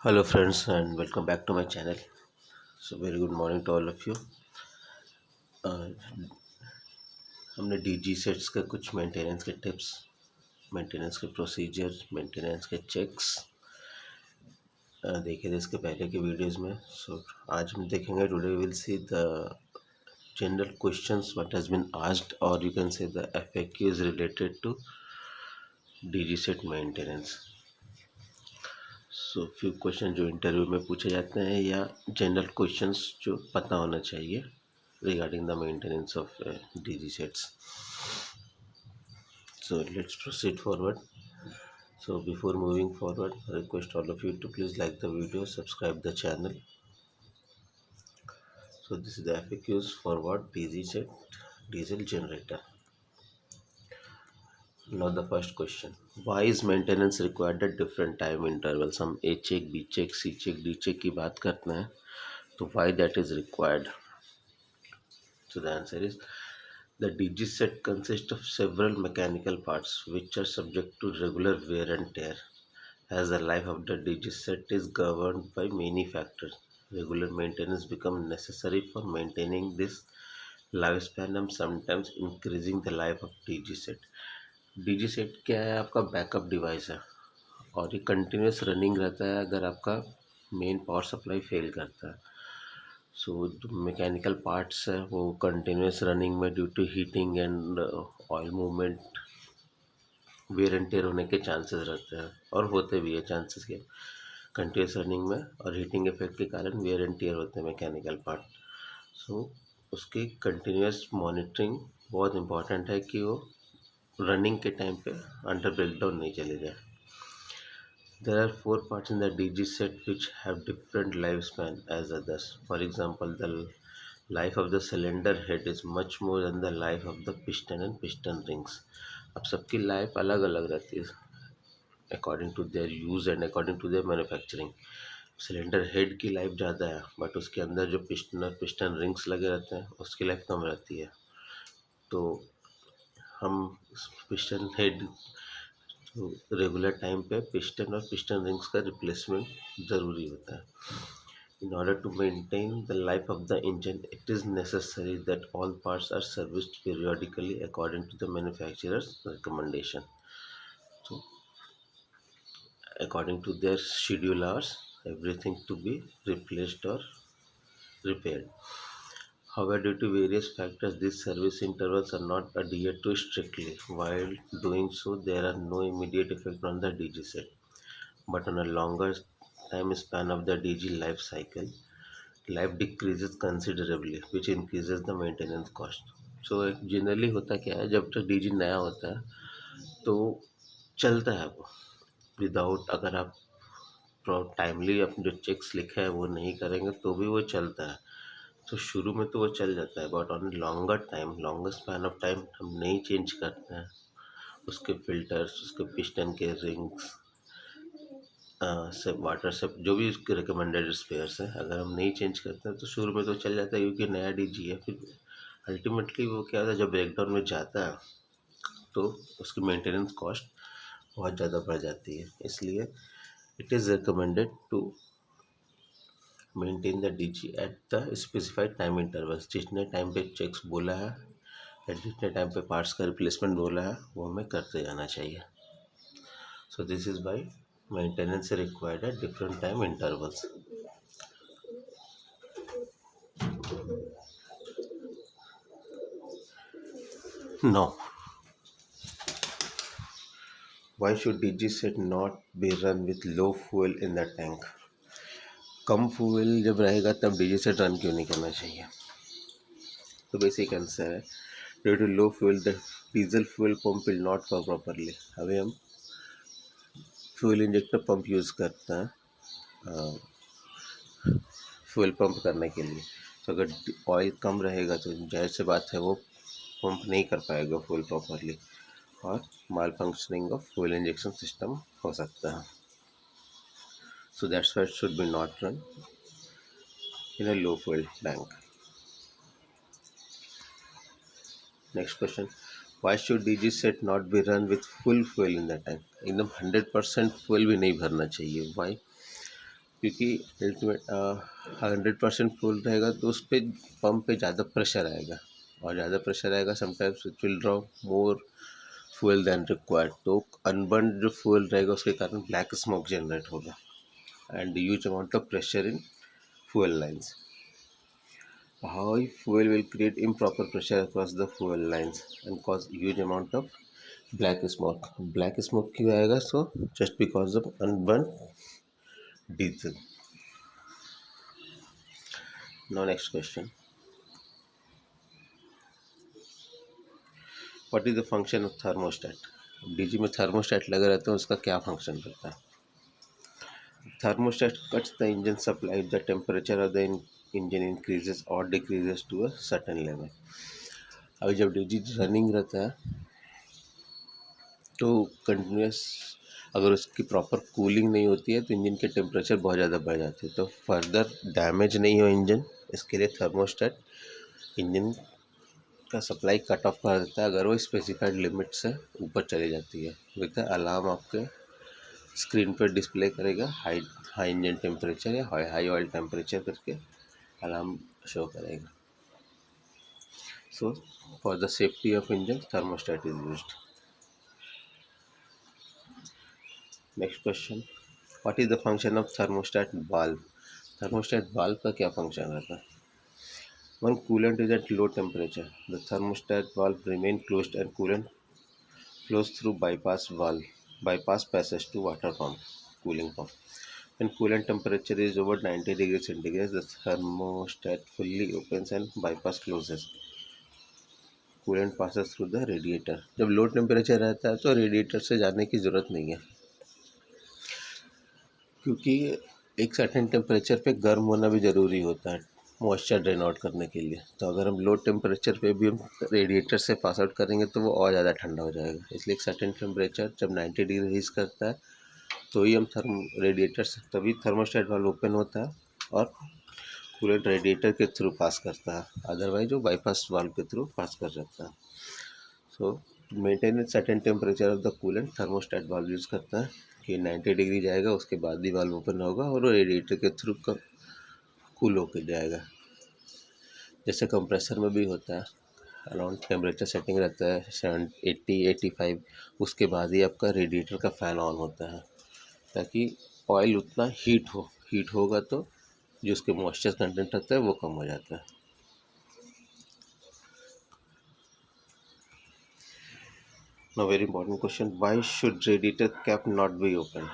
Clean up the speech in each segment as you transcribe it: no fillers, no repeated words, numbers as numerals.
Hello friends and welcome back to my channel. So very good morning to all of you. uh, हमने DG sets के कुछ maintenance के tips, maintenance के procedure, maintenance के checks देखे थे इसके पहले के वीडियोस में. सो आज हम देखेंगे, today will see the general questions what has been asked और you can say the FAQs related to DG set maintenance. So few question जो इंटरव्यू में पूछे जाते हैं या जनरल क्वेश्चंस जो पता होना चाहिए regarding the maintenance of DG sets. So let's proceed forward. So before moving forward, I request all of you to please like the video, subscribe the channel. So this is the FAQs for what DG set diesel generator. Now the first question: why is maintenance required at different time intervals? हम A check, B check, C check, D check की बात करते हैं, तो why that is required? So the answer is, the DG set consists of several mechanical parts which are subject to regular wear and tear. As the life of the DG set is governed by many factors, regular maintenance becomes necessary for maintaining this lifespan and sometimes increasing the life of DG set. DG set क्या है? आपका backup device है और ये continuous running रहता है अगर आपका मेन पावर सप्लाई फेल करता है. सो जो मैकेनिकल पार्ट्स है वो कंटिन्यूस रनिंग में due to heating and oil movement wear and tear होने के चांसेस रहते हैं, और होते भी है चांसेस के कंटिन्यूस रनिंग में, और हीटिंग इफेक्ट के कारण वेयर एंड टेयर होते हैं मैकेनिकल पार्ट. सो उसकी कंटिन्यूस मॉनिटरिंग बहुत इंपॉर्टेंट है कि वो रनिंग के टाइम पे अंडर ब्रेकडाउन नहीं चले जाए. There are four parts in the DG set which have different lifespan as others. For example, the life of the cylinder head is much more than the life of the piston and piston rings. अब सबकी life अलग अलग रहती है according to their use and according to their manufacturing. Cylinder head की life ज़्यादा है but उसके अंदर जो पिस्टन और पिस्टन रिंग्स लगे रहते हैं उसकी लाइफ कम रहती है. तो हम पिस्टन हेड तो रेगुलर टाइम पे पिस्टन और पिस्टन रिंग्स का रिप्लेसमेंट ज़रूरी होता है. In order to maintain the life of the engine, it is necessary that all parts are serviced periodically according to the manufacturer's recommendation. So, according to their schedule hours, everything to be replaced or repaired. However, due to various factors, these service intervals are not adhered to strictly. While doing so, there are no immediate effect on the DG set. But on a longer time span of the DG life cycle, life decreases considerably, which increases the maintenance cost. So generally होता क्या है, जब तक DG नया होता है तो चलता है वो विदाउट, अगर आप टाइमली अपने जो चेक्स लिखे हैं वो नहीं करेंगे तो भी वो चलता है. तो शुरू में तो वो चल जाता है but on longer time, longer span of time हम नहीं चेंज करते हैं उसके फिल्टर्स, उसके पिस्टन के रिंग्स, सब वाटर सब जो भी उसके रिकमेंडेड स्पेयर्स हैं, अगर हम नहीं चेंज करते हैं तो शुरू में तो चल जाता है क्योंकि नया डीजी है. फिर अल्टीमेटली वो क्या होता है, जब ब्रेकडाउन में जाता है तो उसकी मेंटेनेंस कॉस्ट बहुत ज़्यादा बढ़ जाती है. इसलिए it is recommended to maintain the DG at the specified time intervals. जितने टाइम पे चेक्स बोला है या जितने टाइम पे पार्ट्स का रिप्लेसमेंट बोला है वो हमें करते जाना चाहिए. So this is by maintenance required at different time intervals. Now, why should DG set not be run with low fuel in the tank? Come fuel जब रहेगा तब डीजी सेट रन क्यों नहीं करना चाहिए? तो बेसिक आंसर है, due to low fuel the diesel fuel pump will not work properly. अभी हम फ्यूल इंजेक्टर पंप यूज़ करते हैं फ्यूल पंप करने के लिए. तो अगर ऑयल कम रहेगा तो जाहिर सी बात है वो पंप नहीं कर पाएगा फ्यूल प्रॉपरली और malfunctioning of fuel injection system हो सकता है. So that's why it should be not run in a low fuel tank. Next question, why should DG set not be run with full fuel in the tank? एकदम 100% fuel भी नहीं भरना चाहिए. Y? क्योंकि ultimate 100% full रहेगा तो उस पर पंप पे ज़्यादा प्रेशर आएगा, और ज़्यादा प्रेशर आएगा sometimes it will draw more fuel than required, तो अनबर्न जो फ्यूल रहेगा उसके कारण ब्लैक स्मोक जनरेट होगा and huge amount of pressure in fuel lines. High fuel will create improper pressure across the fuel lines and cause huge amount of black smoke. Black smoke क्यों आएगा? So just because of unburned diesel. Now next question. What is the function of thermostat? DG में thermostat लगा रहता है, उसका क्या function रहता है? Thermostat cuts the engine supply if the temperature of the engine increases or decreases to a certain level. अभी जब डीजी रनिंग रहता है तो कंटिन्यूस अगर उसकी प्रॉपर कूलिंग नहीं होती है तो इंजन के टेम्परेचर बहुत ज़्यादा बढ़ जाते हैं, तो फर्दर डैमेज नहीं हो इंजन, इसके लिए थर्मोस्टेट इंजन का सप्लाई कट ऑफ कर देता है अगर वो स्पेसिफाइड लिमिट से ऊपर चली जाती है। विद अलार्म आपके स्क्रीन पर डिस्प्ले करेगा हाई इंजन टेम्परेचर या हाई ऑयल टेम्परेचर करके अलार्म शो करेगा। So for the safety of engine thermostat is used. Next question, what is the function of thermostat valve? Thermostat valve का क्या function रहता है? When coolant is at low temperature, the thermostat valve remains closed and coolant flows through bypass passage to water pump, cooling pump. When coolant temperature is over 90 degrees centigrade, the thermostat fully opens and bypass closes. Coolant passes through the radiator. जब low temperature रहता है तो radiator से जाने की ज़रूरत नहीं है, क्योंकि एक सर्टेन टेम्परेचर पे गर्म होना भी ज़रूरी होता है मॉइस्चर ड्रेन आउट करने के लिए। तो अगर हम लो टेम्परेचर पे भी हम रेडिएटर से पास आउट करेंगे तो वो और ज़्यादा ठंडा हो जाएगा। इसलिए एक सर्टेन टेम्परेचर जब 90 डिग्री रीच करता है तो ही हम रेडिएटर से तभी थर्मोस्टेट वाल्व ओपन होता है और कूलेंट रेडिएटर के थ्रू पास करता है, अदरवाइज वो बाईपास वाल्व के थ्रू पास कर जाता है। सो maintain certain temperature of the coolant thermostat valve use करता है कि 90 डिग्री जाएगा, उसके बाद ही वाल्व ओपन होगा और वो रेडिएटर के थ्रू कूल होकर जाएगा। जैसे कंप्रेसर में भी होता है, अराउंड टेम्परेचर सेटिंग रहता है 80-85, उसके बाद ही आपका रेडिएटर का फ़ैन ऑन होता है ताकि ऑयल उतना हीट होगा तो जो उसके मॉइस्चर कंटेंट रहता है वो कम हो जाता है। Now very important question, why should radiator cap not be open?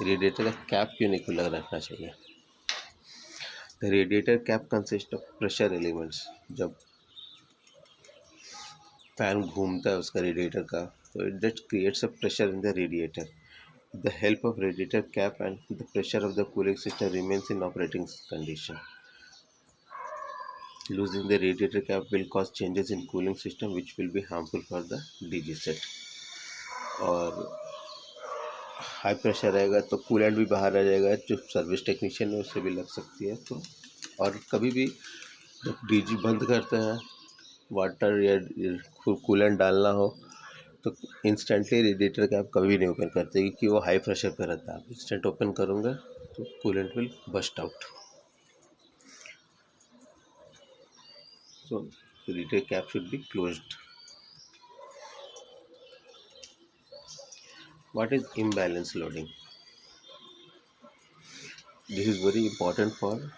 Radiator का कैप क्यों नहीं खुला रखना चाहिए? The radiator cap consist of pressure elements. जब फैन घूमता है उसका रेडिएटर का तो it just creates a pressure in the radiator. The help of radiator cap and the pressure of the cooling system remains in operating condition. Losing the radiator cap will cause changes in cooling system which will be harmful for the DG set. और high pressure रहेगा तो coolant भी बाहर आ जाएगा, जो service technician है उससे भी लग सकती है। तो और कभी भी जब डीजी बंद करते हैं वाटर या कूलेंट डालना हो तो इंस्टेंटली रेडिएटर कैप कभी नहीं ओपन करते क्योंकि वो हाई प्रेशर पे रहता है। आप इंस्टेंट ओपन करूँगा तो coolant will bust out. So radiator cap should be closed. What is imbalance loading? This is very important for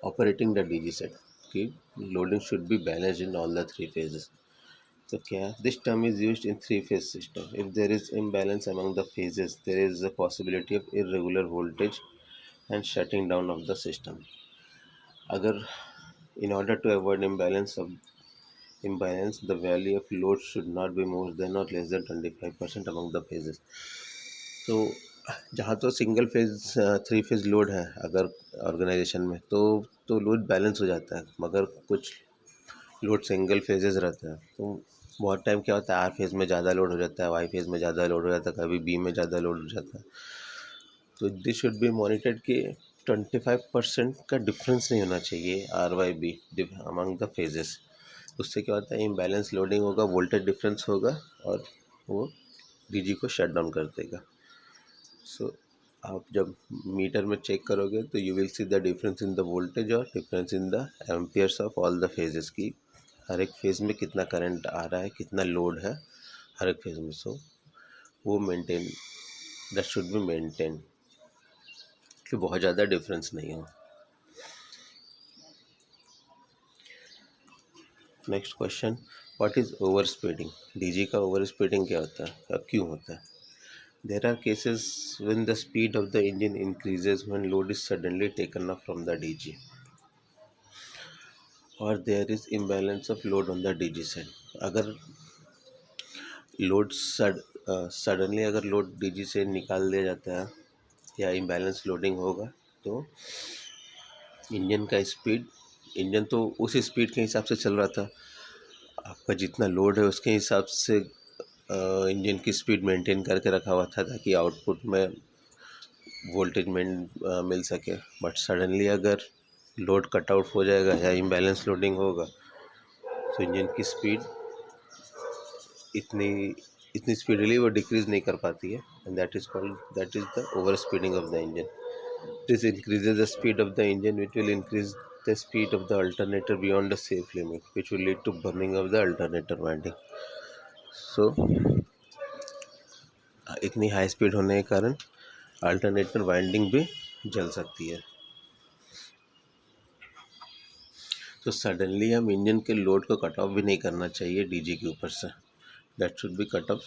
operating the DG set कि loading should be balanced in all the 3 phases. So this term is used in 3-phase system. If there is imbalance among the phases, there is a possibility of irregular voltage and shutting down of the system. अगर in order to avoid imbalance, the value of load should not be more than or less than 25% among the phases. तो जहाँ तो single phase 3 phase load है अगर organisation में तो load balance हो जाता है, मगर कुछ लोड सिंगल फेजेस रहता है तो बहुत टाइम क्या होता है आर फेज़ में ज़्यादा लोड हो जाता है, वाई फेज़ में ज़्यादा लोड हो जाता है, कभी बी में ज़्यादा लोड हो जाता है। तो दिस शुड बी मॉनिटर्ड कि 25% का डिफरेंस नहीं होना चाहिए R Y B among the phases. उससे क्या होता है इम्बैलेंस लोडिंग होगा, वोल्टेज डिफरेंस होगा और वो डीजी को शट डाउन कर देगा। सो आप जब मीटर में चेक करोगे तो you will see the difference in the voltage और difference in the amperes of all the phases की हर एक फेज में कितना करंट आ रहा है, कितना लोड है हर एक फेज में. सो वो maintain, that should be maintain कि बहुत ज़्यादा डिफरेंस नहीं हो. Next question, what is over speeding. DG का ओवर स्पीडिंग क्या होता है और क्यों होता है. There are cases when the speed of the engine increases when load is suddenly taken off from the DG, or there is imbalance of load on the DG side. अगर load suddenly अगर load DG से निकाल दिया जाता है या imbalance loading होगा तो इंजन का स्पीड, इंजन तो उस स्पीड के हिसाब से चल रहा था, आपका जितना लोड है उसके हिसाब से इंजन की स्पीड मेंटेन करके रखा हुआ था ताकि आउटपुट में वोल्टेज में मिल सके. बट सडनली अगर लोड कट आउट हो जाएगा या इम्बैलेंस लोडिंग होगा तो इंजन की स्पीड इतनी इतनी स्पीडली वो डिक्रीज़ नहीं कर पाती है, and that is the over speeding of the engine. This increases the speed of the engine which will increase the speed of the alternator beyond the safe limit which will lead to burning of the alternator winding. So इतनी high speed होने के कारण alternator winding भी जल सकती है. तो suddenly हम इंजन के लोड को कट ऑफ भी नहीं करना चाहिए डीजी के ऊपर से. That should be cut off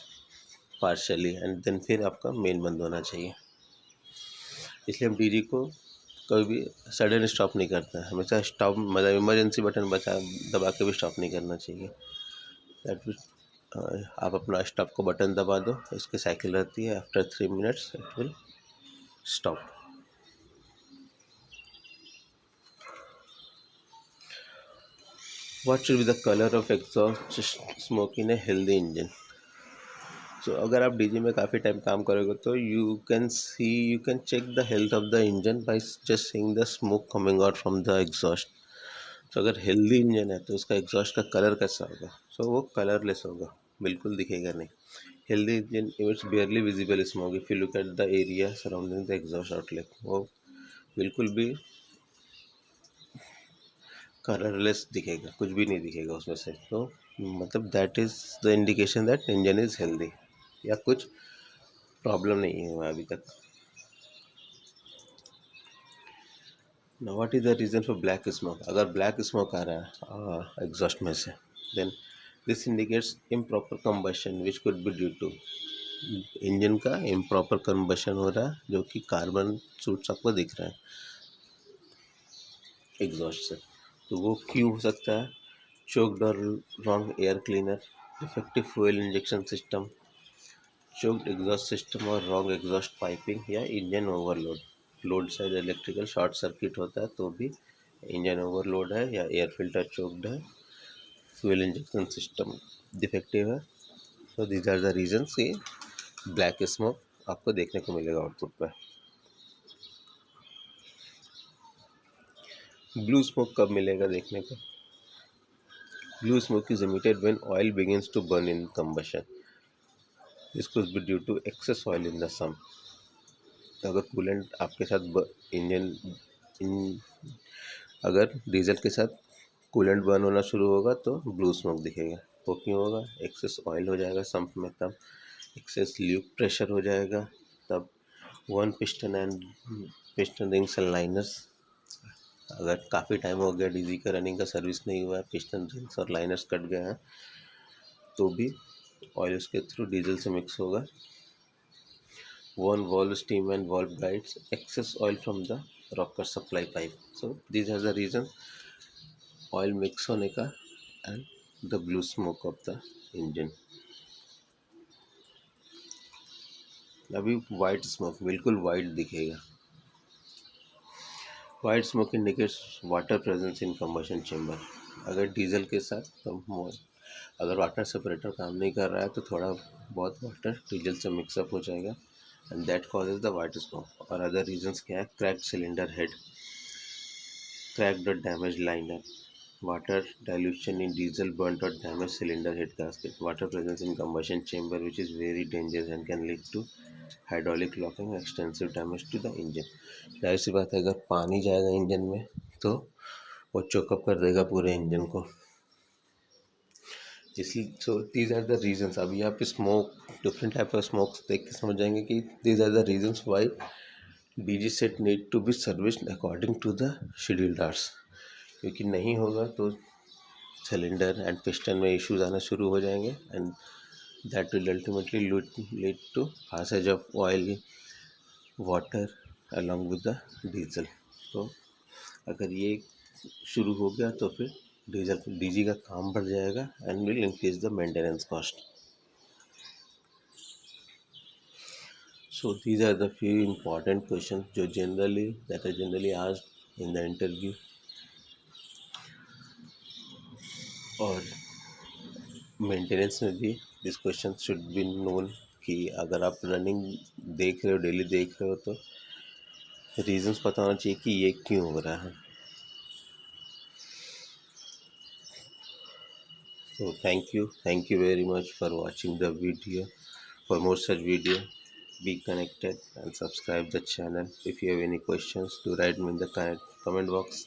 partially and then फिर आपका मेन बंद होना चाहिए. इसलिए हम डीजी को कभी भी सडन स्टॉप नहीं करते हैं, हमेशा स्टॉप मतलब इमरजेंसी बटन दबा के भी स्टॉप नहीं करना चाहिए. दैट आप अपना स्टॉप को बटन दबा दो, इसकी साइकिल रहती है, after 3 minutes it will stop. What should be the colour of exhaust smoke in a healthy engine. तो अगर आप डीजी में काफ़ी टाइम काम करोगे तो you can check the health of the engine by just seeing the smoke coming out from the exhaust. तो अगर हेल्दी इंजन है तो उसका एग्जॉस्ट का कलर कैसा होगा. सो वो कलरलेस होगा, बिल्कुल दिखेगा नहीं. Healthy engine it's barely visible smoke if you look at the area surrounding the exhaust outlet. वो बिल्कुल भी कलरलेस दिखेगा, कुछ भी नहीं दिखेगा उसमें से. तो मतलब that is the indication that engine is healthy या कुछ प्रॉब्लम नहीं है अभी तक. Now what is the reason for black smoke. अगर ब्लैक स्मोक आ रहा है एग्जॉस्ट में से then this indicates improper combustion which could be due to engine का इम्प्रॉपर कंबशन हो रहा है जो कि कार्बन सूट्स आपको दिख रहा है एग्जॉस्ट से. तो वो क्यों हो सकता है. चोक्ड और wrong air cleaner, defective fuel injection system, choked exhaust system और रॉन्ग एग्जॉस्ट पाइपिंग या engine overload. Load side electrical short circuit होता है तो भी इंजन ओवरलोड है या एयर फिल्टर चोक्ड है, फ्यूल इंजेक्शन सिस्टम डिफेक्टिव है. So these are the reasons कि ब्लैक स्मोक आपको देखने को मिलेगा आउटपुट पर. ब्लू स्मोक कब मिलेगा देखने को. Blue smoke is emitted when oil begins to burn in combustion. This could be due to excess oil in the sump. तो अगर कूलेंट आपके साथ इंजन अगर डीजल के साथ कूलेंट बर्न होना शुरू होगा तो ब्लू स्मोक दिखेगा. वो क्यों होगा. एक्सेस ऑयल हो जाएगा संप में, तब एक्सेस ल्यूक प्रेशर हो जाएगा, तब one piston and piston rings and liners, अगर काफ़ी टाइम हो गया डीजी का रनिंग का सर्विस नहीं हुआ है, पिस्टन रिंग्स और लाइनर्स कट गए हैं तो भी ऑयल उसके थ्रू डीजल से मिक्स होगा. One valve stem and valve guides excess oil from the rocker supply pipe. So these are the reason oil mix होने का and the blue smoke of the engine. अभी white smoke बिल्कुल white दिखेगा. White smoke indicates water presence in combustion chamber. अगर diesel के साथ अगर water separator काम नहीं कर रहा है तो थोड़ा बहुत वाटर डीजल से मिक्सअप हो जाएगा and that causes the white smoke. और अदर रीजंस क्या है. क्रैक्ड सिलेंडर हेड, क्रैक्ड और damage liner, water dilution in diesel, burnt or damaged cylinder head gasket, water presence in combustion chamber which is very dangerous and can lead to hydraulic locking extensive damage to the engine. जाहिर सी बात है, अगर पानी जाएगा engine में तो वो चोकअप कर देगा पूरे इंजन को। इसलिए so these are the reasons. अभी आप smoke, different type of smokes देख के समझ जाएंगे कि these are the reasons why DG set need to be serviced according to the scheduled hours. क्योंकि नहीं होगा तो सिलेंडर एंड पिस्टन में इश्यूज आना शुरू हो जाएंगे and that will ultimately lead to passage of oil, water along with the diesel. तो अगर ये शुरू हो गया तो फिर डीजी का काम बढ़ जाएगा and will increase the maintenance cost. So these are the few important question जो generally asked in the interview. और मेंटेनेंस में भी this question should be known कि अगर आप रनिंग देख रहे हो, डेली देख रहे हो, तो रीजंस पता होना चाहिए कि ये क्यों हो रहा है। So thank you very much for watching the video. For more such video, be connected and subscribe the channel. If you have any questions, do write me in the comment box.